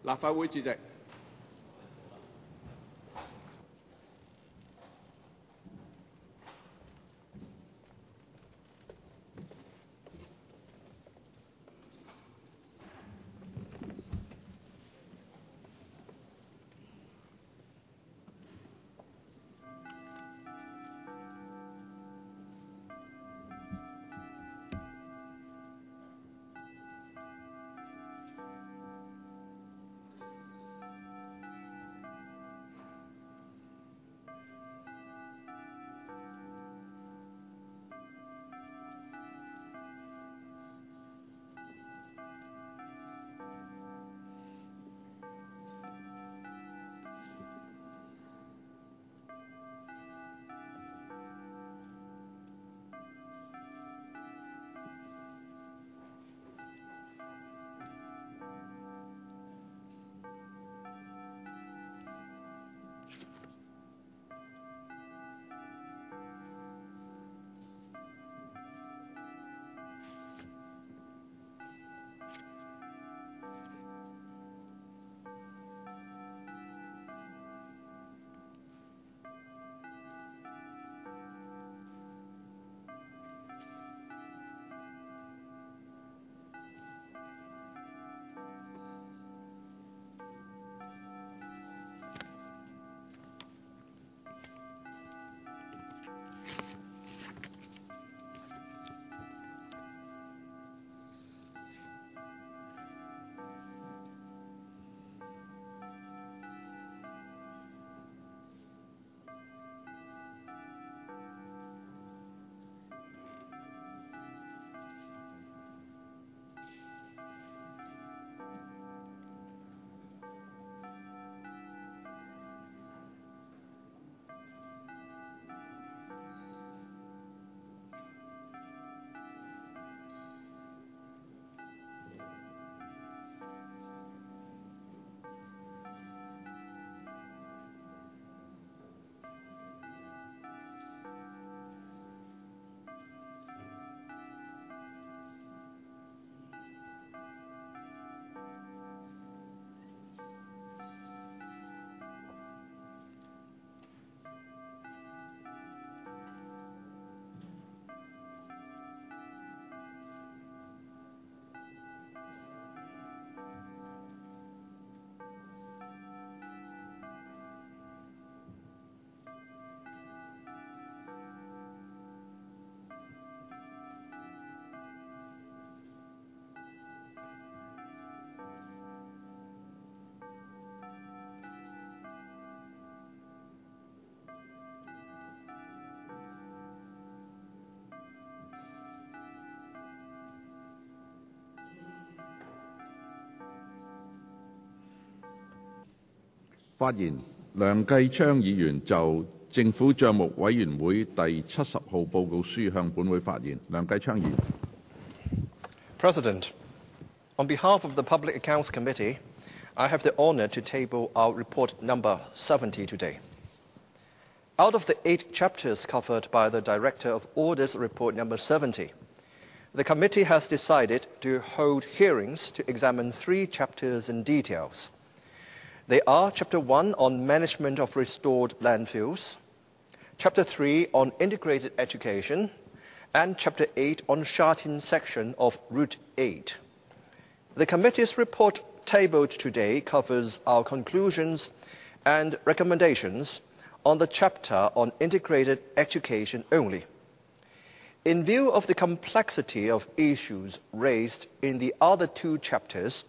立法會主席。發言梁繼昌議員就政府帳目委員會第70號報告書向本會發言。梁繼昌議員。President, on behalf of the Public Accounts Committee, I have the honor to table our report number 70 today. Out of the 8 chapters covered by the Director of Audit's report number 70, the committee has decided to hold hearings to examine 3 chapters in details. They are Chapter 1 on management of restored landfills, Chapter 3 on integrated education, and Chapter 8 on Sha Tin section of Route 8. The committee's report tabled today covers our conclusions and recommendations on the chapter on integrated education only. In view of the complexity of issues raised in the other 2 chapters,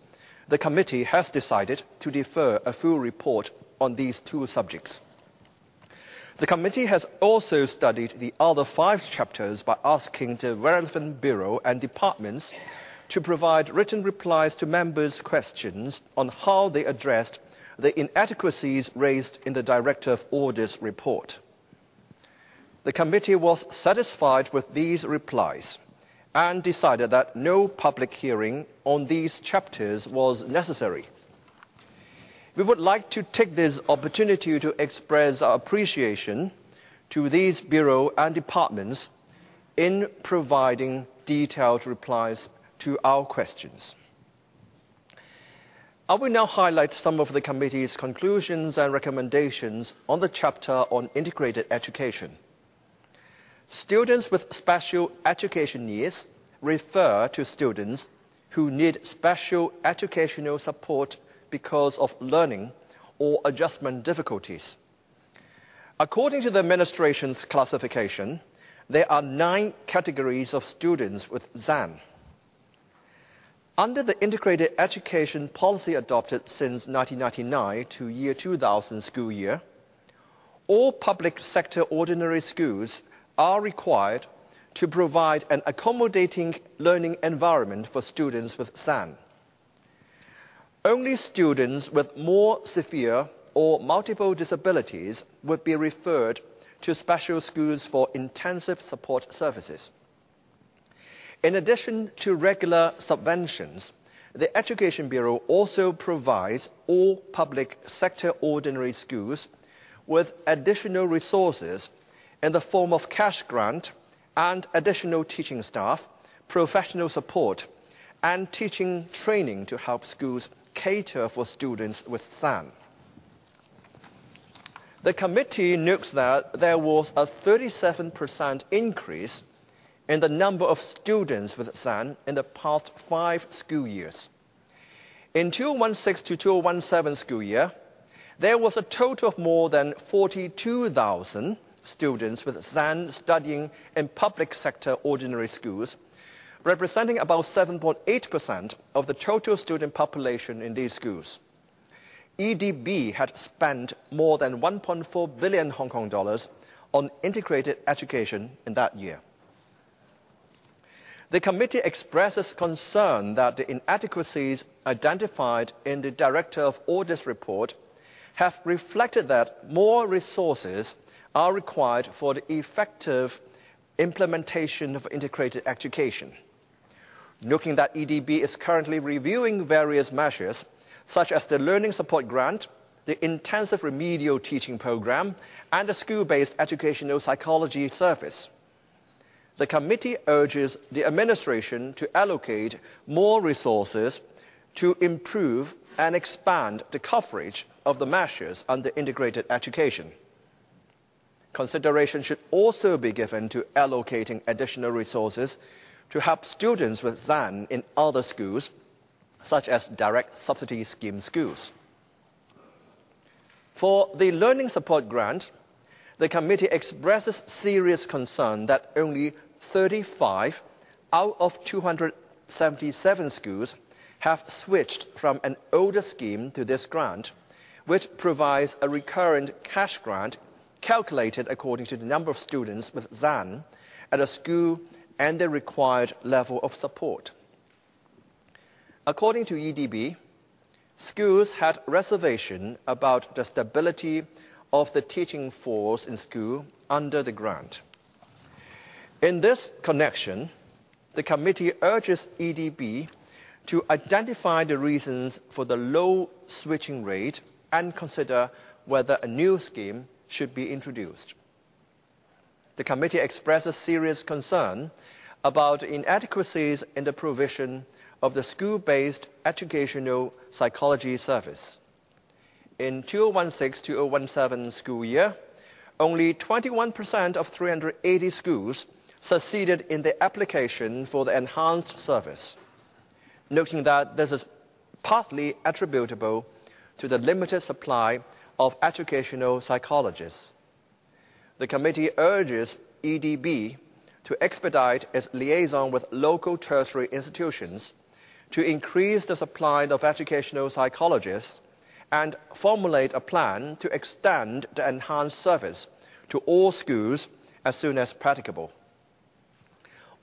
the committee has decided to defer a full report on these 2 subjects. The committee has also studied the other 5 chapters by asking the relevant bureau and departments to provide written replies to members' questions on how they addressed the inadequacies raised in the Director of Audit's report. The committee was satisfied with these replies and decided that no public hearing on these chapters was necessary. We would like to take this opportunity to express our appreciation to these bureau and departments in providing detailed replies to our questions. I will now highlight some of the committee's conclusions and recommendations on the chapter on integrated education. Students with special education needs refer to students who need special educational support because of learning or adjustment difficulties. According to the administration's classification, there are 9 categories of students with ZAN. Under the integrated education policy adopted since 1999 to year 2000 school year, all public sector ordinary schools are required to provide an accommodating learning environment for students with ZAN. Only students with more severe or multiple disabilities would be referred to special schools for intensive support services. In addition to regular subventions, the Education Bureau also provides all public sector ordinary schools with additional resources in the form of cash grant and additional teaching staff, professional support, and teaching training to help schools cater for students with ZAN. The committee notes that there was a 37% increase in the number of students with ZAN in the past 5 school years. In 2016 to 2017 school year, there was a total of more than 42,000 students with ZAN studying in public sector ordinary schools, representing about 7.8% of the total student population in these schools. EDB had spent more than 1.4 billion Hong Kong dollars on integrated education in that year. The committee expresses concern that the inadequacies identified in the Director of Audit's report have reflected that more resources are required for the effective implementation of integrated education. Noting that EDB is currently reviewing various measures, such as the Learning Support Grant, the Intensive Remedial Teaching Program, and the School-Based Educational Psychology Service. The committee urges the administration to allocate more resources to improve and expand the coverage of the measures under integrated education. Consideration should also be given to allocating additional resources to help students with ZAN in other schools, such as direct subsidy scheme schools. For the Learning Support Grant, the committee expresses serious concern that only 35 out of 277 schools have switched from an older scheme to this grant, which provides a recurrent cash grant calculated according to the number of students with ZAN at a school and the required level of support. According to EDB, schools had reservation about the stability of the teaching force in school under the grant. In this connection, the committee urges EDB to identify the reasons for the low switching rate and consider whether a new scheme should be introduced. The committee expresses serious concern about inadequacies in the provision of the school-based educational psychology service. In 2016-2017 school year, only 21% of 380 schools succeeded in the application for the enhanced service, noting that this is partly attributable to the limited supply of educational psychologists. The committee urges EDB to expedite its liaison with local tertiary institutions to increase the supply of educational psychologists and formulate a plan to extend the enhanced service to all schools as soon as practicable.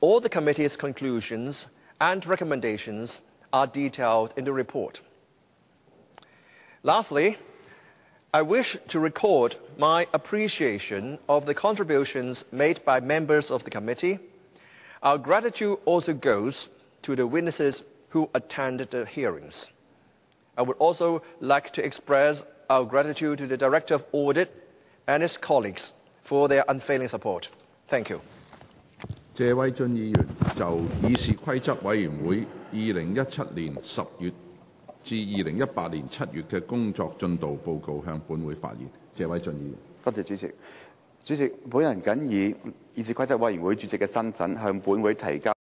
All the committee's conclusions and recommendations are detailed in the report. Lastly, I wish to record my appreciation of the contributions made by members of the committee. Our gratitude also goes to the witnesses who attended the hearings. I would also like to express our gratitude to the Director of Audit and his colleagues for their unfailing support. Thank you. 謝偉俊議員就議事規則委員會2017年10月至2018年7月嘅工作進度報告向本會發言。謝偉俊議員。多謝主席。主席，本人謹以議事規則委員會主席嘅身份向本會提交